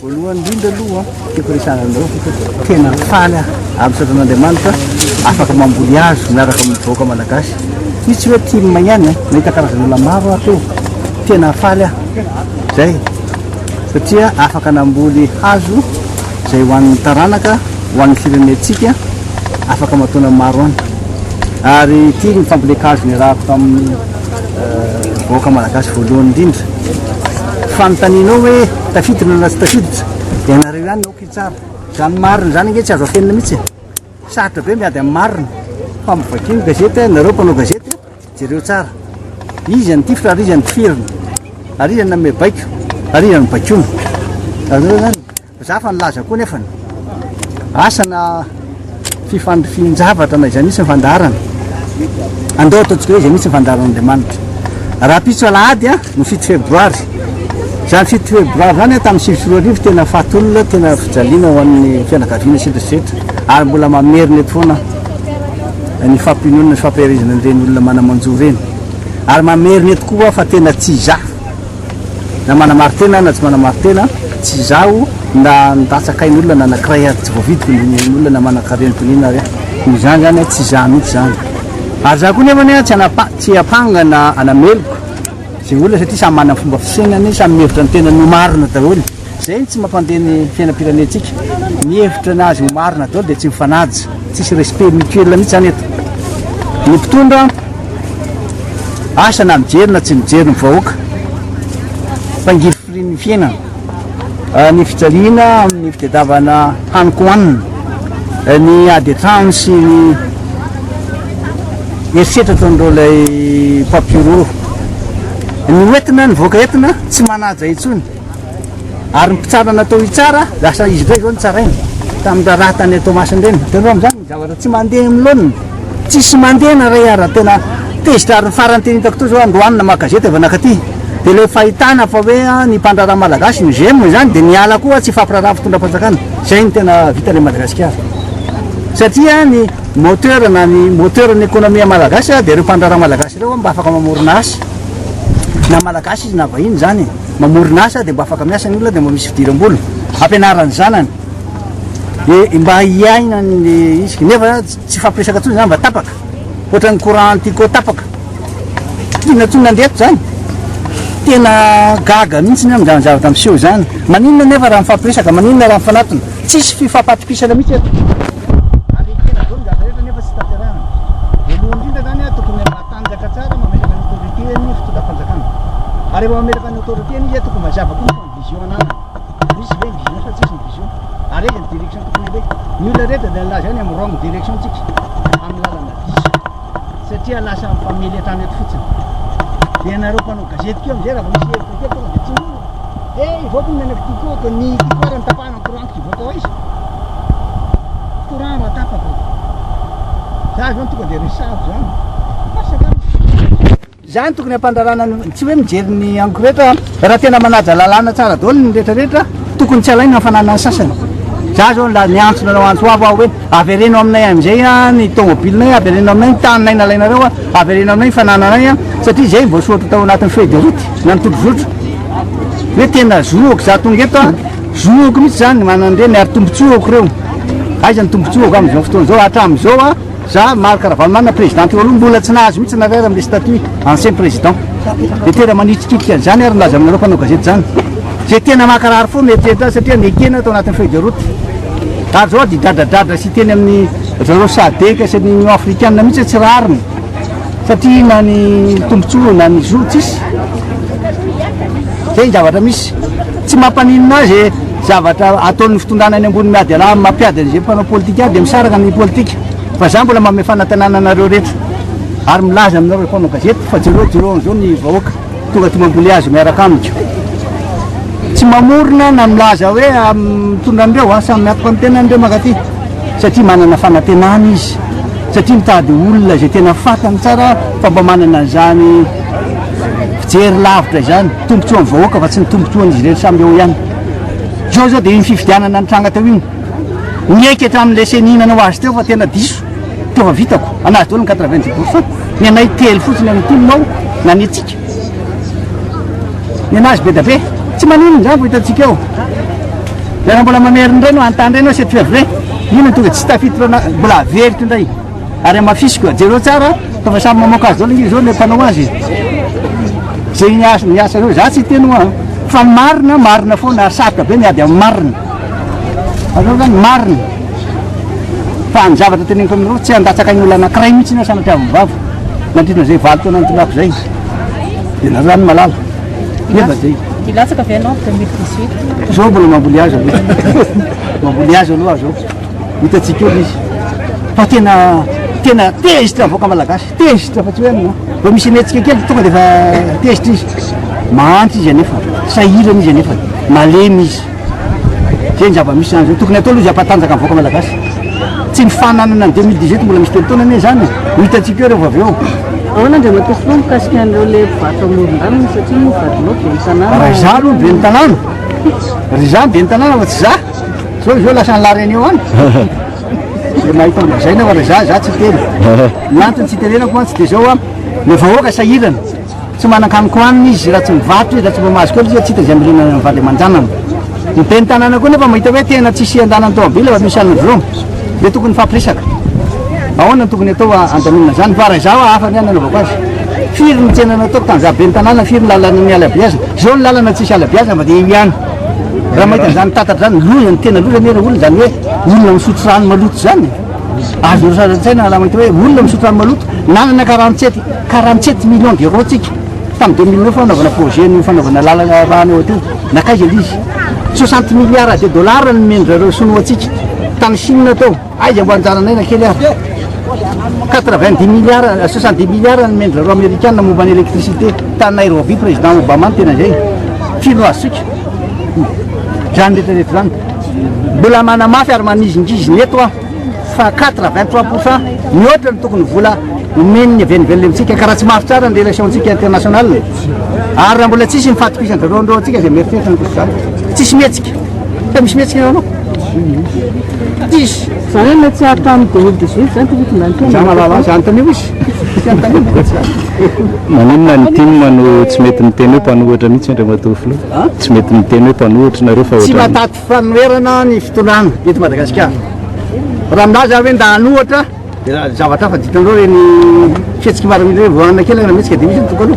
voalohany indrindra aloha tiako resana andreo tena faly amin'ny satan'Andriamanitra afaka mamboly azo miaraka amin'ny vahoaka malagasy misy tsy hoe tia ihany mahita karazan'olona maro ateo tena faly zay satria afaka namboly hazo zay ho an'ny taranaka ho an'ny firenentsika afaka matona maro any ary tia ny famboleka-hazo ny rahako tamin'ny vahoaka malagasy voalohany indrindra fanontanianao hoe tafiditra na tsy tafiditra dia anareo ihany naoky tsara zany marina zany nge tsy azo afenina mihitsy sarotra be miady amin'ny marina fa mivakiny gazety nareo mpanao gazety jereo tsara izy any tifitra ary izy any tifirina ary izy any name baiko ary izy any bakona zareo zany za fa nilaza koa nefany asana fifinjavatra na izay misy nyfandarana andao ataontsika hoe izay misy nyfandaran'Andriamanitra raha pitso alahady no 7 febroary zany 7 febroary zany tamin'ny 24 tena fatolona tena fijaliana ho an'ny fianakaviana setrasetra ary mbola mamerina eto foana ny fampinoana ny fampiarizana an'ireny olona manamanjo reny ary mamerina eto koa fa tena tsy za na manamartena na tsy manamartena tsy zaho na ndatsakain'olona na anankiray tsy voavidiko ny olona na manankarentonina ary ny zany zany tsy za mihitsy zany ary za koa nefany tsy apangana anameloko zay olona satria samy manana fomba fisainany samy mihevitra ny tena no marina daholo zay tsy mampandeha ny fiainam-pirenentsika mihevitra anazy ho marina daholo dia tsy mifanaja tsisy respect mutuel mihitsy zany eto ny mpitondra asa na mijery na tsy mijery ny vahoaka mpangiry firin'ny fiainana ny fijaliana amin'ny fitadiavana haniko hohanina ny ady an-trano sy ny eritreritra ataon'ireo ilay papiro ny oentina ny vahoaka entina tsy manaja intsony ary ny mpitsara natao hitsara lasa izy ndray zao ny tsarainy tamin'ny raha tany Tomasiny reny tenao amin'izany zavatra tsy mandeha milonina tsisy mandeha na ray ara tena tezitra ary ny farany teny hitako to zao androanina magazety avy anakaty dia le fahitana fa hoe ny mpandraraha malagasy ny gem zany dia niala koa tsy fampiraraha fitondram-panjakana zay ny tena vitany Madagasikara satria ny moteur na ny moteur ny ekonomia malagasy dia ireo mpandraraha malagasy ireo mba afaka mamorona asa na malagasy izy na vahiny zany mamorona asa dia mba afaka miasa ny olona dia mba misy fidiram-bola ampianarany zanany dia mba hiaina ny izy nefa tsy fampiresaka tsony zany mba tapaka ohatran'ny courant antico tapaka ina tsony nandeto zany tena gaga mihitsy ny amin'izany zavatra miseho zany maninona nefa raha mifampiresaka maninona raha mifanatona tsisy fifampatipisana mihitsy eto ary tena zao ny rehetra nefa tsy tanterahana voalohany indrindra zany tokony matanjaka tsara mametraka ny autorité ny fitondram-panjakana ary rehefa mametraka ny autorité izy tokony mazava koa ny vision anana misy ve ny vision fa tsisy ny vision ary eza ny direction tokony hoe ny olona rehetra dia nilaza any amin'ny wrong direction tsika amin'ny lalana diso satria lasa mifamely hatrany eto fotsiny dia ianareo mpanao gazety keo amizay raha misy hevitra keo tonga dia tsy mino ivoaka ny nanako tiko ny tikoara ny tapahana courant ivoaka ao izy courant raha tapaka za zany tonga dia resavo zany masaka zany tokony hampandrarana tsy hoe mijery ny aniko rehetra raha tena manaja lalàna tsara daholo ny rehetrarehetra tokony tsy alaina hafanana ny sasany za zao ny antsona nao antso avo aho hoe avereno aminay amizay ny tomobilinay avereno aminay ny taninay nalainareo avereno aminay ny fanananay satria zay voasotra tao anatin'ny feuille de route na ny tobozotro hoe tena zoako za tonga eto zoako mihitsy zany manandreny ary tombotsoako reo aiza ny tombotsoako am'izao fotoana zao hatramin'izao za Marc Ravalomanana présidenty aloha mbola tsy nahazo mihitsy narera amin'le statut ancien président dia tena manitsikitika zany ary nilaza aminareo mpanao gazety zany zay tena makarary foana eritreretra satria nekena tao anatin'ny feuille de route ary zao dia dradradradra sy teny amin'ny zareo sadeka sy ny union africaine mihitsy tsy rariny satria na ny tombontsoa na ny zo tsisy zay ny zavatra misy tsy mampaninona azy zavatra ataon'ny fitondrana any ambony miady ala mampiady an'izay mpanao politika aby dia misaraka ny politika fa za mbola mame fanatenana anareo rehetra ary milaza aminareo mpanao gazety fa jereo an'izao ny vahoaka tonga ty mamboly azy miaraka amiko tsy mamorona na milaza hoe mitondran'ireo samy miatoka amin'ny tenan'ireo makaty satria manana fanatenana izy satria mitady olona zay tena fatany tsara fa mba manana an'izany fijery lavitra izany tombotsoa ny vahoaka fa tsy ny tombotsoan'izy rehetra samby eo ihany zao dia iny fifidianana ny tranga teo iny nieky hatramin'le seninanao azy teo fa tena diso teo fa vitako anazy daholo ny 90% ny anay telo fotsiny amin'ny timinao na ny atsika ny anazy be da be tsy manino zany vao hitantsika eo raha mbola mameriny indray no antany indray no cette fièvre ino tonga tsy tafitrana mbola averitra indray ary amafisiko jereo tsara fa samy mamoaka azy zao le zao le mpanao azy zay niasa reo za tsy teno fa marina foana sarotra be miady amin'ny marina azao zany marina fa ny zavatra teneniko amin'ireo tsy andatsaka ny olona anankiray mihitsy na sanatria amin'ny vava nandrina zay valo taona nytolako zay dia na zany malala nefa zay ilatsaka avy anao 2018 zao mbola mamboly azy aloha mamboly azy aloha zao hitantsika eo izy fa tena tezitra avoaka malagasy tezitra fa tsy hoe mba misy netsika kely tonga dia efa tezitra izy mahantra izy anefa sahirana izy anefa malemy izy zay ny zava-misy zany zao tokony atao aloha izy ampatanjaka avoaka malagasy tsy mifananana ny 2018 mbola misy telo taona ane zany ho hitantsika eo rehefa avy eo ahoana andreo matosolo mikasika an'ireo le vato amoron-dalana satria vadinao be ny tanàna raha za aloha be ny tanàna ry za be ny tanàna fa tsy za zao lasa nylary eo any de mahita zay na fa za tsy teny nantony tsy tenenako mantsy dia zao le vahoaka sahirana tsy manan-kaniko aniny izy raha tsy mivato izy raha tsy mba mahazo kely izy tsy hita zay mirinana ny valy aman-janana ny be ny tanàna koa nefa mahita hoe tena tsisy andanany tomobily fa misy an'izao dia tokony fampiresaka ahoana tokony atao andaminana zany fa raha zao hafa ny anaovako azy firy ny tsenana ataoko tany za be ny tanàna firy ny lalana ny alabiazana zao ny lalana tsisy alabiazana fa dia io ihany raha mahita zany tatatra zany lozany tena lozany era olona zany hoe olona misotro rano maloto zany azo saratsaina raha mahita hoe olona misotro rano maloto nanana 47 millions d'euros tsika tamin'ny 2009 fanaovana projet ny fanaovana lalana rano eo teo nakaiza izy 60 milliards de dollars ny mendrareo sinoa tsika tany Chine tao aiza mbo anjananaina kely aho 90 milliards 70 milliards ny mendrareo américaine momba ny électricité tany Nairobi président Obama tena zay fino azosika zany rehetrarehetra zany mbola manamafy ary manizingiziny eto fa 83% mihoatra ny tokony vola omeny ny avenivelona amintsika ka raha tsy mafy tsara ny relationtsika international ary raha mbola tsisy mifatokisandreo andreo atsika zay mieritretra ny zany tsisy mihetsika fa misy mihetsika anao tsisy zany hoe tsy hatramin'ny 2018 zany tokony za malala zany tanio izy maninona ny tinoma no tsy mety miteny hoe mpanohitra mihitsy ndra matofilo tsy mety miteny hoe mpanohitra nareo fa tsy mataty fanoherana ny fitondràna eto Madagasikara raha aminazy zany hoe nda hanohatra dia zavatra fa ditanareo reny fihetsiky maramila hoe voanana kely na mihetsika dia misy ny tokony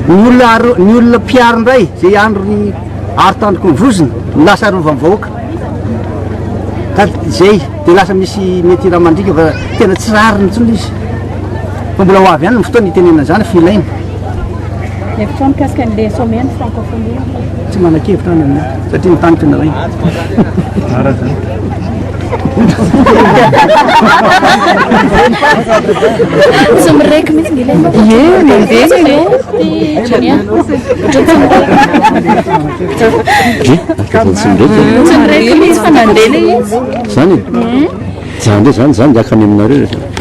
ny olona mpiaro indray zay andro ny arotandroko ny vozina ny lasa arovany vahoaka ka zay dia lasa misy mety raha mandrika fa tena tsy rariny intsony izy fa mbola ho avy ihany ny fotoana hitenena zany filaina hevitra mikasika an'le sommet francophonie tsy manan-kevitra any aminay satria mitanytra na ray ara zany Somrek mihitsy nge ilay somrek mihitsy fa nandeha ilay izy zany zany zany zakany aminareo